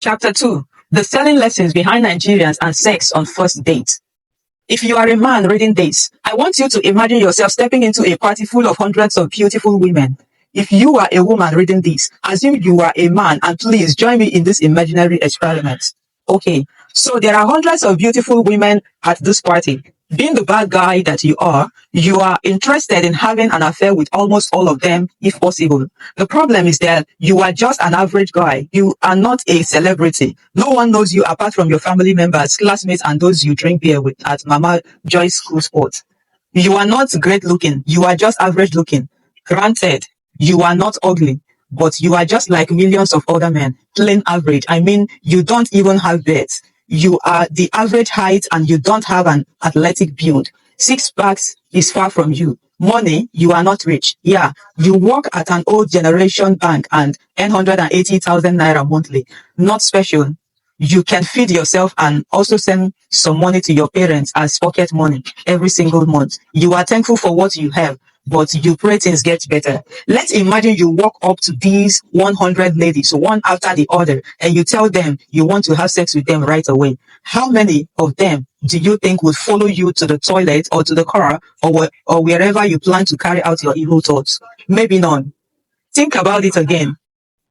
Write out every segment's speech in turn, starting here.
Chapter 2. The selling lessons behind Nigerians and sex on first date. If you are a man reading this, I want you to imagine yourself stepping into a party full of hundreds of beautiful women. If you are a woman reading this, assume you are a man and please join me in this imaginary experiment. Okay, so there are hundreds of beautiful women at this party. Being the bad guy that you are interested in having an affair with almost all of them if possible. The problem is that you are just an average guy. You are not a celebrity. No one knows you apart from your family members, classmates, and those you drink beer with at Mama Joy's school sport. You are not great looking. You are just average looking. Granted, you are not ugly, but you are just like millions of other men, plain average. I mean, you don't even have beards. You are the average height and you don't have an athletic build. Six packs is far from you. Money, you are not rich. Yeah, you work at an old generation bank and earn 180,000 naira monthly. Not special. You can feed yourself and also send some money to your parents as pocket money every single month. You are thankful for what you have, but you pray things get better. Let's imagine you walk up to these 100 ladies, one after the other, and you tell them you want to have sex with them right away. How many of them do you think would follow you to the toilet or to the car or wherever you plan to carry out your evil thoughts? Maybe none. Think about it again.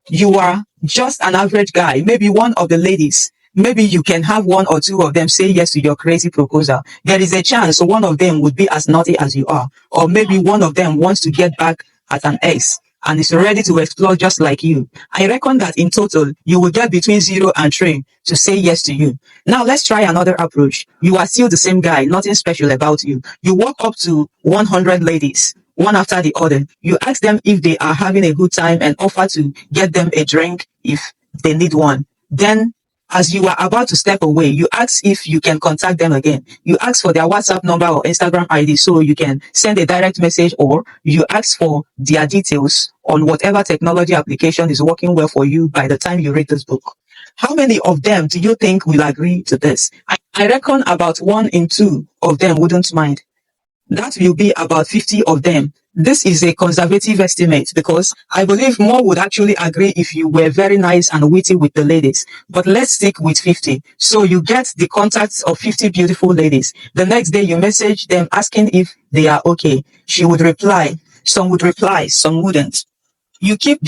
You are just an average guy, maybe one of the ladies. Maybe you can have one or two of them say yes to your crazy proposal. There is a chance one of them would be as naughty as you are. Or maybe one of them wants to get back at an ex and is ready to explore just like you. I reckon that in total, you will get between 0 and 3 to say yes to you. Now let's try another approach. You are still the same guy, nothing special about you. You walk up to 100 ladies, one after the other. You ask them if they are having a good time and offer to get them a drink if they need one. Then, as you are about to step away, you ask if you can contact them again. You ask for their WhatsApp number or Instagram ID so you can send a direct message, or you ask for their details on whatever technology application is working well for you by the time you read this book. How many of them do you think will agree to this? I reckon about 1 in 2 of them wouldn't mind. That will be about 50 of them. This is a conservative estimate because I believe more would actually agree if you were very nice and witty with the ladies. But let's stick with 50. So you get the contacts of 50 beautiful ladies. The next day you message them asking if they are okay. She would reply. Some would reply, some wouldn't. You keep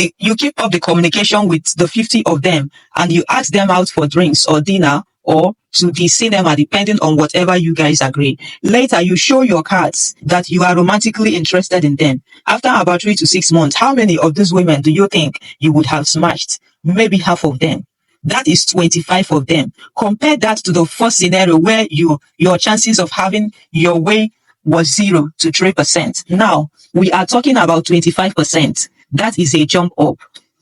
up the communication with the 50 of them and you ask them out for drinks or dinner or to the cinema depending on whatever you guys agree. Later, you show your cards that you are romantically interested in them. After about 3 to 6 months, how many of these women do you think you would have smashed? Maybe half of them. That is 25 of them. Compare that to the first scenario where your chances of having your way was 0 to 3%. Now, we are talking about 25%. That is a jump up.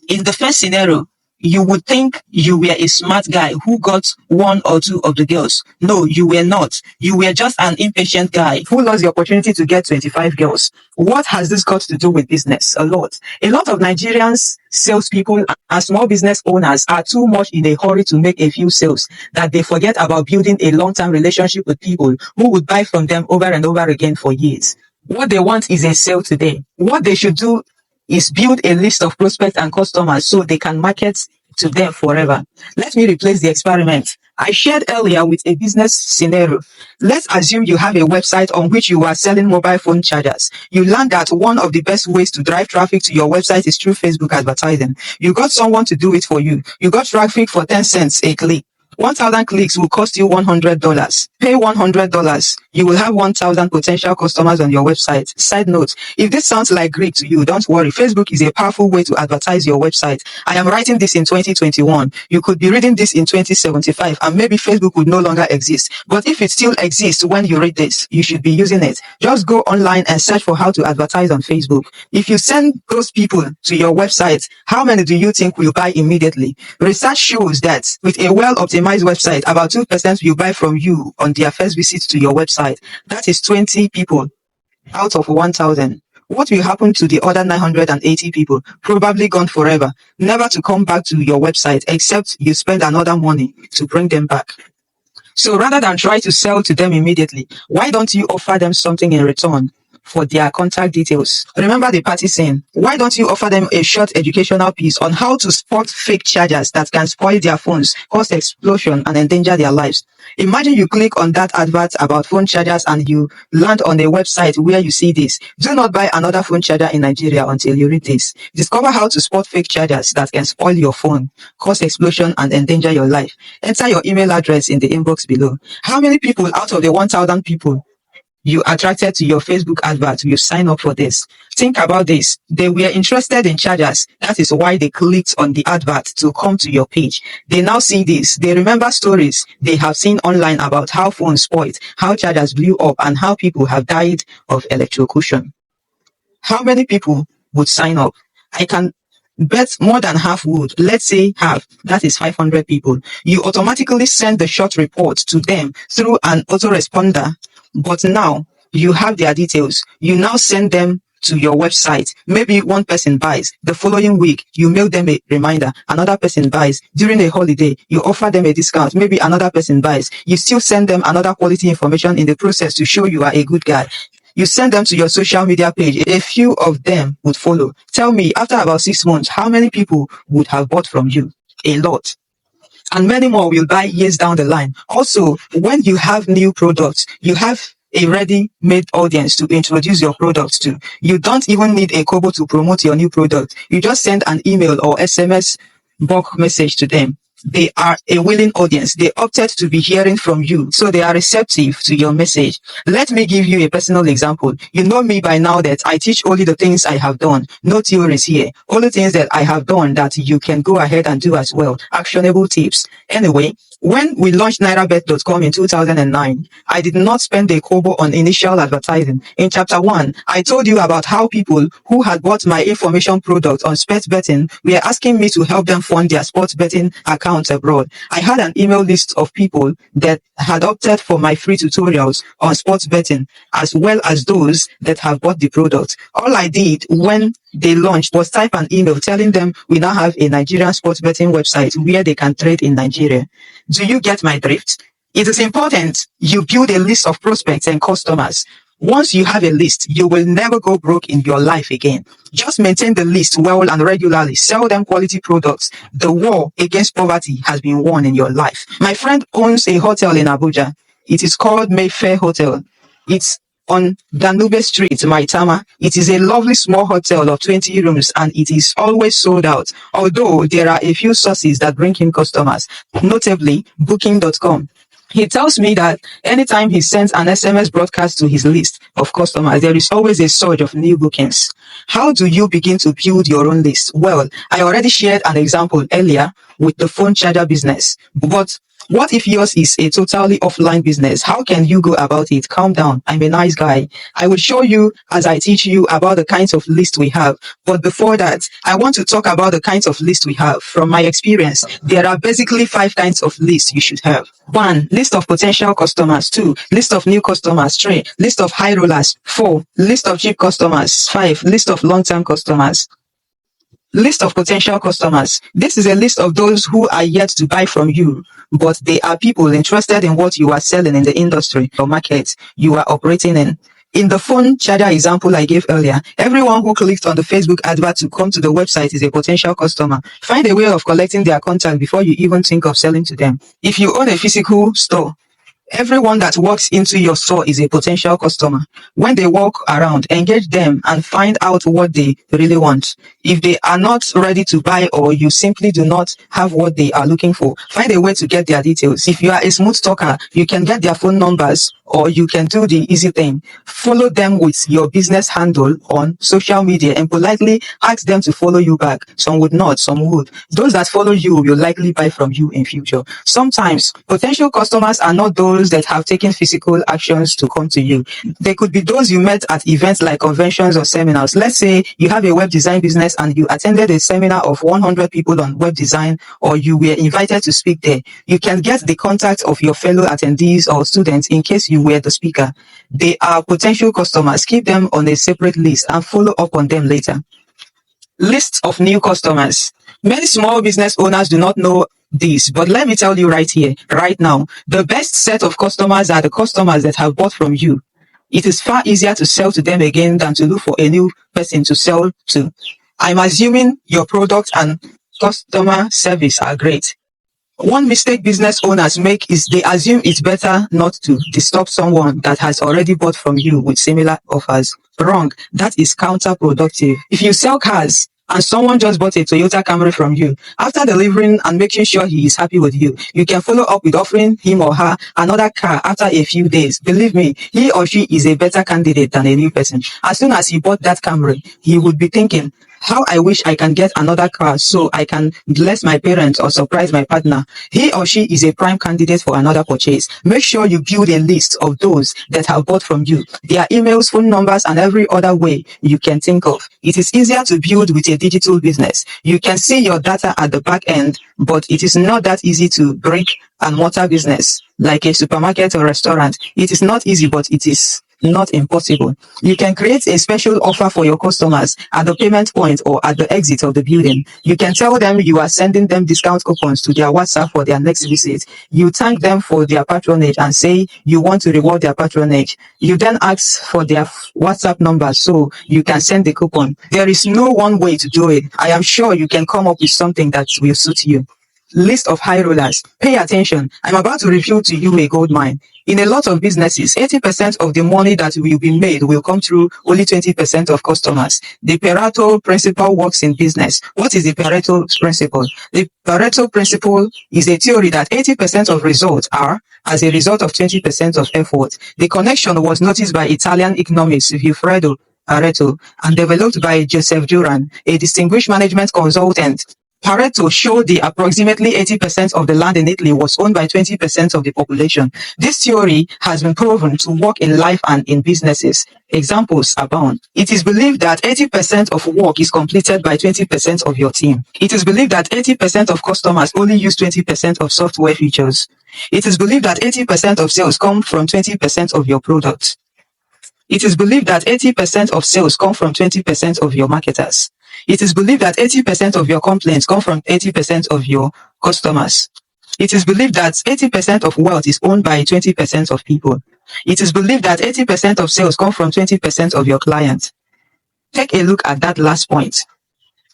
In the first scenario, you would think you were a smart guy who got 1 or 2 of the girls. No, you were not. You were just an impatient guy who lost the opportunity to get 25 girls. What has this got to do with business? A lot. A lot of Nigerians, salespeople and small business owners are too much in a hurry to make a few sales that they forget about building a long-term relationship with people who would buy from them over and over again for years. What they want is a sale today. What they should do is build a list of prospects and customers so they can market to them forever. Let me replace the experiment I shared earlier with a business scenario. Let's assume you have a website on which you are selling mobile phone chargers. You learned that one of the best ways to drive traffic to your website is through Facebook advertising. You got someone to do it for you. You got traffic for 10 cents a click. 1,000 clicks will cost you $100. Pay $100. You will have 1,000 potential customers on your website. Side note, if this sounds like Greek to you, don't worry. Facebook is a powerful way to advertise your website. I am writing this in 2021. You could be reading this in 2075 and maybe Facebook would no longer exist. But if it still exists when you read this, you should be using it. Just go online and search for how to advertise on Facebook. If you send those people to your website, how many do you think will buy immediately? Research shows that with a well-optimized website, about 2% will buy from you on their first visit to your website. That is 20 people out of 1,000. What will happen to the other 980 people? Probably gone forever, never to come back to your website except you spend another money to bring them back. So rather than try to sell to them immediately, why don't you offer them something in return? for their contact details. Remember the party saying, why don't you offer them a short educational piece on how to spot fake chargers that can spoil their phones, cause explosion, and endanger their lives? Imagine you click on that advert about phone chargers and you land on a website where you see this. Do not buy another phone charger in Nigeria until you read this. Discover how to spot fake chargers that can spoil your phone, cause explosion, and endanger your life. Enter your email address in the inbox below. How many people out of the 1,000 people you attracted to your Facebook advert will sign up for this? Think about this. They were interested in chargers. That is why they clicked on the advert to come to your page. They now see this. They remember stories they have seen online about how phones spoiled, how chargers blew up, and how people have died of electrocution. How many people would sign up? I can bet more than half would. Let's say half. That is 500 people. You automatically send the short report to them through an autoresponder. But now you have their details. You now send them to your website. Maybe one person buys. The following week, you mail them a reminder. Another person buys. During a holiday, you offer them a discount. Maybe another person buys. You still send them another quality information in the process to show you are a good guy. You send them to your social media page. A few of them would follow. Tell me, after about 6 months, how many people would have bought from you? A lot. And many more will buy years down the line. Also, when you have new products, you have a ready-made audience to introduce your products to. You don't even need a kobo to promote your new product. You just send an email or SMS bulk message to them. They are a willing audience. They opted to be hearing from you, so they are receptive to your message. Let me give you a personal example. You know me by now that I teach only the things I have done. No theories here. Only things that I have done that you can go ahead and do as well. Actionable tips. Anyway, when we launched NairaBet.com in 2009, I did not spend a kobo on initial advertising. In chapter 1, I told you about how people who had bought my information product on sports betting were asking me to help them fund their sports betting accounts abroad. I had an email list of people that had opted for my free tutorials on sports betting, as well as those that have bought the product. All I did when they launched was type an email telling them we now have a Nigerian sports betting website where they can trade in Nigeria. Do you get my drift? It is important you build a list of prospects and customers. Once you have a list, you will never go broke in your life again. Just maintain the list well and regularly. Sell them quality products. The war against poverty has been won in your life. My friend owns a hotel in Abuja. It is called Mayfair Hotel. It's on Danube Street, Maitama. It is a lovely small hotel of 20 rooms and it is always sold out, although there are a few sources that bring in customers, notably Booking.com. He tells me that anytime he sends an SMS broadcast to his list of customers, there is always a surge of new bookings. How do you begin to build your own list? Well, I already shared an example earlier with the phone charger business, but what if yours is a totally offline business? How can you go about it? Calm down. I'm a nice guy. I will show you as I teach you about the kinds of lists we have. But before that, I want to talk about the kinds of lists we have. From my experience, there are basically 5 kinds of lists you should have. 1. List of potential customers. 2. List of new customers. 3. List of high rollers. 4. List of cheap customers. 5. List of long-term customers. List of potential customers. This is a list of those who are yet to buy from you, but they are people interested in what you are selling in the industry or market you are operating in. In the phone charger example I gave earlier, everyone who clicked on the Facebook advert to come to the website is a potential customer. Find a way of collecting their contact before you even think of selling to them. If you own a physical store, everyone that walks into your store is a potential customer. When they walk around, engage them and find out what they really want. If they are not ready to buy or you simply do not have what they are looking for, find a way to get their details. If you are a smooth talker, you can get their phone numbers, or you can do the easy thing. Follow them with your business handle on social media and politely ask them to follow you back. Some would not, some would. Those that follow you will likely buy from you in future. Sometimes potential customers are not those that have taken physical actions to come to you. They could be those you met at events like conventions or seminars. Let's say you have a web design business and you attended a seminar of 100 people on web design, or you were invited to speak there. You can get the contact of your fellow attendees or students in case you were the speaker. They are potential customers. Keep them on a separate list and follow up on them later. List of new customers. Many small business owners do not know this, but let me tell you right here, right now, the best set of customers are the customers that have bought from you. It is far easier to sell to them again than to look for a new person to sell to. I'm assuming your product and customer service are great. One mistake business owners make is they assume it's better not to disturb someone that has already bought from you with similar offers. Wrong. That is counterproductive. If you sell cars and someone just bought a Toyota Camry from you, after delivering and making sure he is happy with you, you can follow up with offering him or her another car after a few days. Believe me, he or she is a better candidate than a new person. As soon as he bought that Camry, he would be thinking, how I wish I can get another car so I can bless my parents or surprise my partner. He or she is a prime candidate for another purchase. Make sure you build a list of those that have bought from you, their emails, phone numbers, and every other way you can think of. It is easier to build with a digital business. You can see your data at the back end, but it is not that easy to brick and mortar business like a supermarket or restaurant. It is not easy, but it is not impossible. You can create a special offer for your customers at the payment point or at the exit of the building. You can tell them you are sending them discount coupons to their WhatsApp for their next visit. You thank them for their patronage and say you want to reward their patronage. You then ask for their WhatsApp number so you can send the coupon. There is no one way to do it. I am sure you can come up with something that will suit you. List of high rollers. Pay attention. I'm about to reveal to you a gold mine. In a lot of businesses, 80% of the money that will be made will come through only 20% of customers. The Pareto principle works in business. What is the Pareto principle? The Pareto principle is a theory that 80% of results are as a result of 20% of effort. The connection was noticed by Italian economist Vilfredo Pareto and developed by Joseph Duran, a distinguished management consultant. Pareto showed the approximately 80% of the land in Italy was owned by 20% of the population. This theory has been proven to work in life and in businesses. Examples abound. It is believed that 80% of work is completed by 20% of your team. It is believed that 80% of customers only use 20% of software features. It is believed that 80% of sales come from 20% of your product. It is believed that 80% of sales come from 20% of your marketers. It is believed that 80% of your complaints come from 80% of your customers. It is believed that 80% of wealth is owned by 20% of people. It is believed that 80% of sales come from 20% of your clients. Take a look at that last point.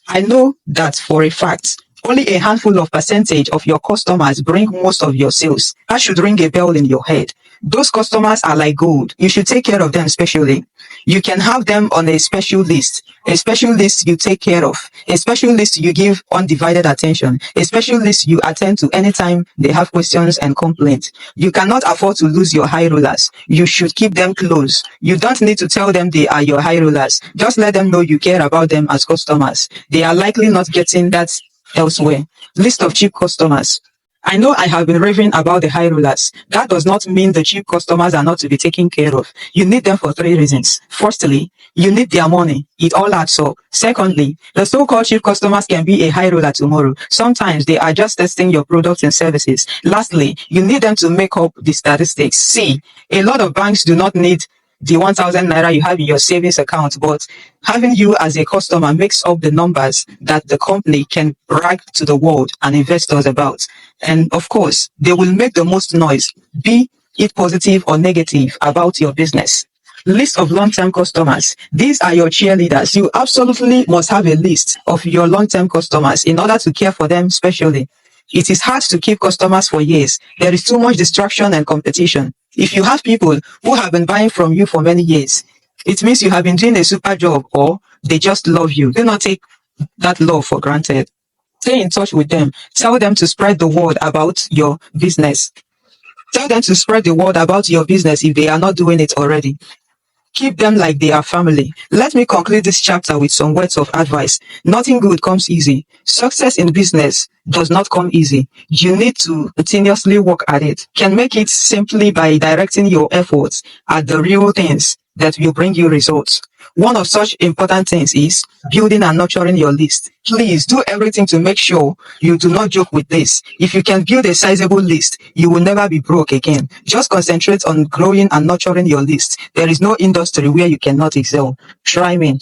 I know that for a fact, only a handful of percentage of your customers bring most of your sales. That should ring a bell in your head. Those customers are like gold. You should take care of them specially. You can have them on a special list. A special list you take care of. A special list you give undivided attention. A special list you attend to anytime they have questions and complaints. You cannot afford to lose your high rollers. You should keep them close. You don't need to tell them they are your high rollers. Just let them know you care about them as customers. They are likely not getting that elsewhere. List of cheap customers. I know I have been raving about the high rollers. That does not mean the cheap customers are not to be taken care of. You need them for 3 reasons. Firstly, you need their money. It all adds up. Secondly, the so-called cheap customers can be a high roller tomorrow. Sometimes they are just testing your products and services. Lastly, you need them to make up the statistics. See, a lot of banks do not need the 1,000 naira you have in your savings account, but having you as a customer makes up the numbers that the company can brag to the world and investors about. And of course, they will make the most noise, be it positive or negative, about your business. List of long-term customers. These are your cheerleaders. You absolutely must have a list of your long-term customers in order to care for them specially. It is hard to keep customers for years. There is too much distraction and competition. If you have people who have been buying from you for many years, it means you have been doing a super job or they just love you. Do not take that love for granted. Stay in touch with them. Tell them to spread the word about your business. Tell them to spread the word about your business if they are not doing it already. Keep them like they are family. Let me conclude this chapter with some words of advice. Nothing good comes easy. Success in business does not come easy. You need to continuously work at it. Can make it simply by directing your efforts at the real things that will bring you results. One of such important things is building and nurturing your list. Please do everything to make sure you do not joke with this. If you can build a sizable list, you will never be broke again. Just concentrate on growing and nurturing your list. There is no industry where you cannot excel. Try me.